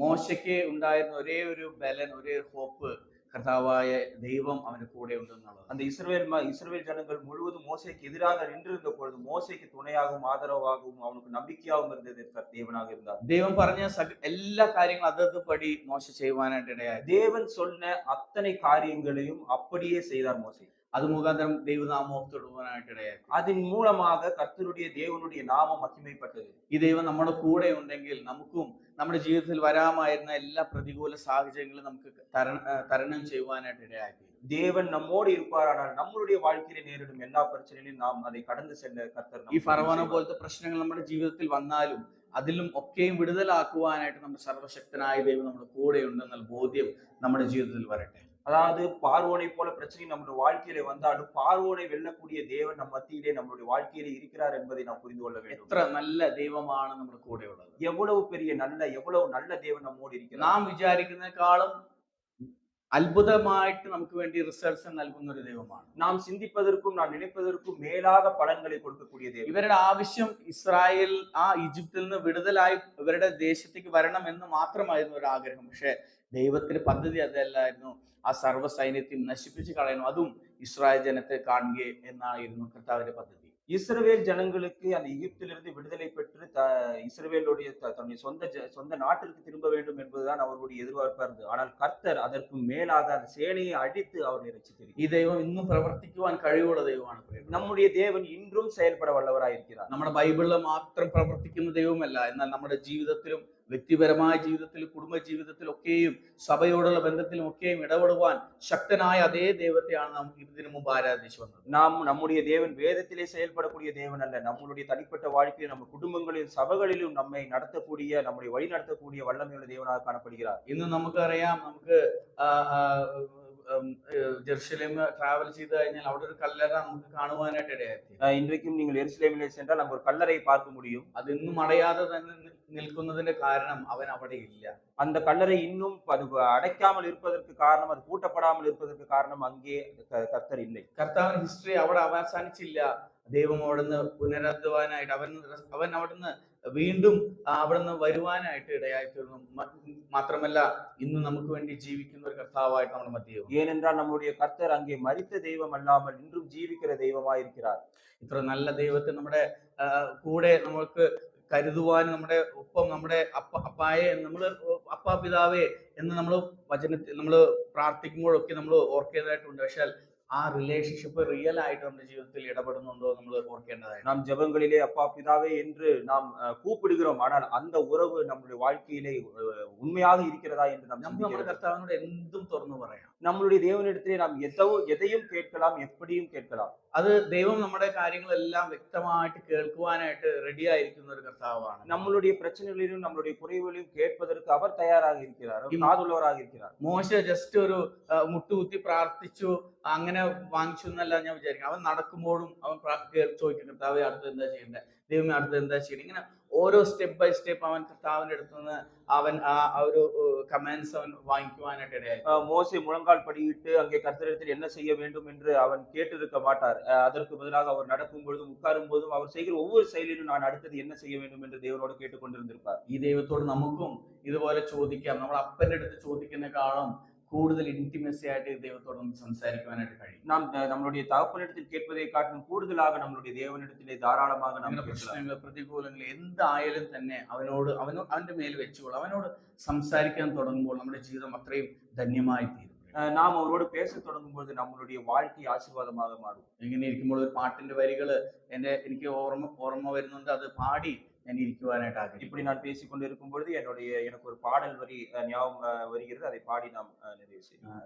മോശയ്ക്ക് ഉണ്ടായിരുന്ന ഒരേ ഒരു ബലൻ, ഒരേ ഹോപ്പ്, കർത്താവായ ദൈവം അവന്റെ കൂടെ ഉണ്ടെന്നുള്ളത്. அந்த இஸ்ரவேல் ஜனங்கள் முழுவதும் மோசேக்கு எதிராக நின்றிருந்த பொழுது மோசேக்கு துணையாகவும் ஆதரவாகவும் அவனுக்கு நம்பிக்கையாகவும் இருந்தது தேவனாக இருந்தார். ദൈവം പറഞ്ഞ എല്ലാ കാര്യങ്ങളും അതത് പടി മോശ ചെയ്യുവാനായിട്ട് ഇടയായി. தேவன் சொன்ன அத்தனை காரியங்களையும் அப்படியே செய்தார் மோசே. അത് മുഖാന്തരം ദൈവനാമോക്തിടുവാനായിട്ട് ഇടയായി. അതിൻ മൂലமாக കർത്തരുடைய தேவனுடைய നാമം മഹിമപ്പെട്ടത്. ഈ ദൈവം നമ്മുടെ കൂടെ ഉണ്ടെങ്കിൽ നമുക്കും നമ്മുടെ ജീവിതത്തിൽ വരാമായിരുന്ന എല്ലാ പ്രതികൂല സാഹചര്യങ്ങളും നമുക്ക് തരണം ചെയ്യുവാനായിട്ട് ഇടയായി. தேவன் நம்மோடு இருப்பாரானால் நம்மளுடைய வாழ்க்கையிலே நேரிடும் எல்லா பிரச்சனைகளையும் நாம் அதை கடந்து செல்ல கர்த்தர். ഈ ഫറവോനെ പോലത്തെ പ്രശ്നങ്ങൾ നമ്മുടെ ജീവിതത്തിൽ വന്നാലും അതിലും ഒക്കെയും വിടുതലാക്കുവാനായിട്ട് നമ്മുടെ സർവശക്തനായ ദൈവം നമ്മുടെ കൂടെ ഉണ്ടെന്നുള്ള ബോധ്യം നമ്മുടെ ജീവിതത്തിൽ വരട്ടെ. அதாவது பார்வோனை போல பிரச்சனை நம்முடைய வாழ்க்கையிலே வந்தாலும் பார்வோனை வெல்லக்கூடிய தேவன் நம் மத்தியிலே நம்மளுடைய வாழ்க்கையிலே இருக்கிறார் என்பதை நாம் புரிந்து கொள்ள வேண்டும். എത്ര നല്ല ദൈവമാണ് നമ്മുടെ കൂടെ ഉള്ളത്. எவ்வளவு நல்ல தேவன் நம்மோடு இருக்கிறார். നാം വിചാരിക്കുന്നതിനേക്കാളും അത്ഭുതമായിട്ട് നമുക്ക് വേണ്ടി റിസൾട്ട്സ് നൽകുന്ന ഒരു ദൈവമാണ്. നാം ചിന്തിപ്പதற்கும் നാം നിனைப்பதற்கும் മേലാക ഫലങ്ങളെ കൊടുക്കக்கூடிய ദൈവം. ഇവരുടെ ആവശ്യം ഇസ്രായേൽ ആ ഈജിപ്തിൽ നിന്ന് വിടുതലായി ഇവരുടെ ദേശത്തേക്ക് വരണം എന്ന് മാത്രമായിരുന്നു ഒരു ആഗ്രഹം. പക്ഷെ ദൈവത്തിന്റെ പദ്ധതി അതല്ലായിരുന്നു. ആ സർവ്വ സൈന്യത്തെയും നശിപ്പിച്ച് കളയണം, അതും ഇസ്രായേൽ ജനത്തെ കാണുക എന്നായിരുന്നു കർത്താവിന്റെ പദ്ധതി. இஸ்ரவேல் ஜனங்களுக்கு அந்த எகிப்திலிருந்து விடுதலை பெற்று இஸ்ரவேலுடைய தன்னுடைய சொந்த நாட்டிற்கு திரும்ப வேண்டும் என்பதுதான் அவர்களுடைய எதிர்பார்ப்பா இருந்தது. ஆனால் கர்த்தர் அதற்கு மேலாக அந்த சேனையை அடித்து அவர்களை ரட்சித்தார். ഈ ദൈവം ഇന്നും പ്രവർത്തിക്കുവാൻ കഴിവുള്ള ദൈവമാണ്. நம்முடைய தேவன் இன்றும் செயல்பட வல்லவராயிருக்கிறார். നമ്മുടെ ബൈബിളിൽ മാത്രം പ്രവർത്തിക്കുന്ന ദൈവമല്ല, എന്നാൽ നമ്മുടെ ജീവിതത്തിലും വ്യക്തിപരമായ ജീവിതത്തിലും കുടുംബ ജീവിതത്തിലൊക്കെയും സഭയോടുള്ള ബന്ധത്തിലും ഒക്കെയും ഇടപെടുവാൻ ശക്തനായ അതേ ദൈവത്തെയാണ് നാം ഇതിനു മുമ്പ് ആരാധിച്ചു വന്നത്. நம்முடைய தேவன் வேதத்திலே செயல்படக்கூடிய தேவன் அல்ல, நம்மளுடைய தனிப்பட்ட வாழ்க்கையில் நம்ம குடும்பங்களிலும் சபைகளிலும் நம்மை நடத்தக்கூடிய, நம்முடைய வழி நடத்தக்கூடிய வல்லமையுள்ள தேவனாக காணப்படுகிறார். ഇന്ന് നമുക്കറിയാം, നമുക്ക് ജെറുസലേം ട്രാവൽ ചെയ്ത് കഴിഞ്ഞാൽ അവിടെ ഒരു കല്ലറ നമുക്ക് കാണുവാനായിട്ട് ഇടയായി. இன்றைக்கும் நீங்கள் எருசலேமிலே சென்றால் நம்ம ஒரு கல்லறை பார்க்க முடியும். അത് ഇന്നും അടയാതെ തന്നെ നിൽക്കുന്നതിന്റെ കാരണം അവൻ അവിടെ ഇല്ല. அந்த கல்லறை இன்னும் அது அடைக்காமல் இருப்பதற்கு காரணம், அது பூட்டப்படாமல் இருப்பதற்கு காரணம் அங்கே கர்த்தர் இல்லை. കർത്താവിന്റെ ഹിസ്റ്ററി അവിടെ അവസാനിച്ചില്ല. ദൈവം അവിടുന്ന് പുനരുദ്ധാനായിട്ട് അവൻ അവിടുന്ന് വീണ്ടും അവിടുന്ന് വരുവാനായിട്ട് ഇടയായിത്തീർന്നു. മാത്രമല്ല ഇന്ന് നമുക്ക് വേണ്ടി ജീവിക്കുന്ന ഒരു കർത്താവായിട്ട് നമ്മുടെ മധ്യവും. ஏனென்றால் நம்முடைய கர்த்தர் அங்கே மரித்த தெய்வம் அல்லாமல் இன்றும் ஜீவிக்கிற தெய்வமாய் இருக்கிறார். ഇത്ര നല്ല ദൈവത്തെ നമ്മുടെ കൂടെ നമുക്ക് കരുതുവാനും നമ്മുടെ ഒപ്പം നമ്മുടെ അപ്പായെ നമ്മള് അപ്പാ പിതാവേ എന്ന് നമ്മൾ വചനത്തിൽ നമ്മൾ പ്രാർത്ഥിക്കുമ്പോഴൊക്കെ നമ്മൾ ഓർക്കേണ്ടതായിട്ടുണ്ട്. പക്ഷെ ആ റിലേഷൻഷിപ്പ് റിയൽ ആയിട്ട് നമ്മുടെ ജീവിതത്തിൽ ഇടപെടുന്നുണ്ടോ നമ്മൾ ഓർക്കേണ്ടതായി. நாம் ஜெபங்களிலே அப்பா பிதாவே என்று நாம் கூப்பிடுகிறோம், ஆனால் அந்த உறவு நம்முடைய வாழ்க்கையிலே உண்மையாக இருக்கிறதா என்று நாம் നമ്മുടെ കർത്താവിനോട് എന്തും തുറന്നു പറയാം. நம்மளுடைய தேவனிடத்திலே நாம் எதையும் கேட்கலாம், எப்படியும் கேட்கலாம். അത് ദൈവം നമ്മുടെ കാര്യങ്ങളെല്ലാം വ്യക്തമായിട്ട് കേൾക്കുവാനായിട്ട് റെഡി ആയിരിക്കുന്ന ഒരു കർത്താവാണ്. நம்மளுடைய பிரச்சனைகளிலும் நம்மளுடைய குறைவுகளையும் கேட்பதற்கு அவர் தயாராக இருக்கிறார், காதுள்ளவராக இருக்கிறார். മോശ ജസ്റ്റ് ഒരു മുട്ടുകുത്തി പ്രാർത്ഥിച്ചു അങ്ങനെ വാങ്ങിച്ചു എന്നല്ല ഞാൻ വിചാരിക്കും. അവൻ നടക്കുമ്പോഴും അവൻ ചോദിക്കും, കർത്താവെ അടുത്ത് എന്താ ചെയ്യണ്ടേ, ദൈവമേ അടുത്ത് എന്താ ചെയ്യണ്ടേ. ഇങ്ങനെ ഓരോ സ്റ്റെപ്പ് ബൈ സ്റ്റെപ്പ് അവൻ കർത്താവിന്റെ അടുത്ത് നിന്ന് അവൻ ആ ഒരു കമാൻഡ്സ് അവൻ വാങ്ങിക്കുവാനായിട്ട് ഇടയായി. மோசே முழங்கால் படியிட்டு அங்கே கர்த்தரிடத்தில் என்ன செய்ய வேண்டும் என்று அவன் கேட்டிருக்க மாட்டார். அதற்கு பதிலாக அவர் நடக்கும் பொழுதும் உட்காரும் போதும் அவர் செய்கிற ஒவ்வொரு செயலிலும் நான் அடுத்தது என்ன செய்ய வேண்டும் என்று தேவனோடு கேட்டுக்கொண்டிருந்திருப்பார். ഈ ദൈവത്തോട് നമുക്കും ഇതുപോലെ ചോദിക്കാം. നമ്മൾ അപ്പന്റെ അടുത്ത് ചോദിക്കുന്നേക്കാളും കൂടുതൽ ഇന്റിമസി ആയിട്ട് ദൈവത്തോടൊന്ന് സംസാരിക്കുവാനായിട്ട് കഴിയും. நாம் நம்மளுடைய தகப்பனிடத்தில் கேட்பதை காட்டிலும் கூடுதலாக நம்மளுடைய தேவனிடத்திலே தாராளமாக நாம் അങ്ങനെ கேட்கலாம். പ്രശ്നങ്ങൾ പ്രതികൂലങ്ങൾ എന്തായാലും തന്നെ അവന്റെ മേൽ വെച്ചുകൊള്ളും. അവനോട് സംസാരിക്കാൻ തുടങ്ങുമ്പോൾ നമ്മുടെ ജീവിതം അത്രയും ധന്യമായി തീരും. நாம் அவரோடு பேச தொடங்கும் பொழுது நம்மளுடைய வாழ்க்கை ஆசீர்வாதமாக மாறும். ഇങ്ങനെ ഇരിക്കുമ്പോൾ ഒരു പാട്ടിന്റെ വരികള് എനിക്ക് ഓർമ്മ വരുന്നുണ്ട്. അത് പാടി ഞാൻ ഇരിക്കുവാനായിട്ട് ആഗ്രഹിക്കും. இப்படி நான் பேசிக்கொண்டு இருக்கும் பொழுது எனக்கு ஒரு பாடல் வரி ஞாபகம் வருகிறது. அதை பாடி நாம் நிறைவு செய்வோம்.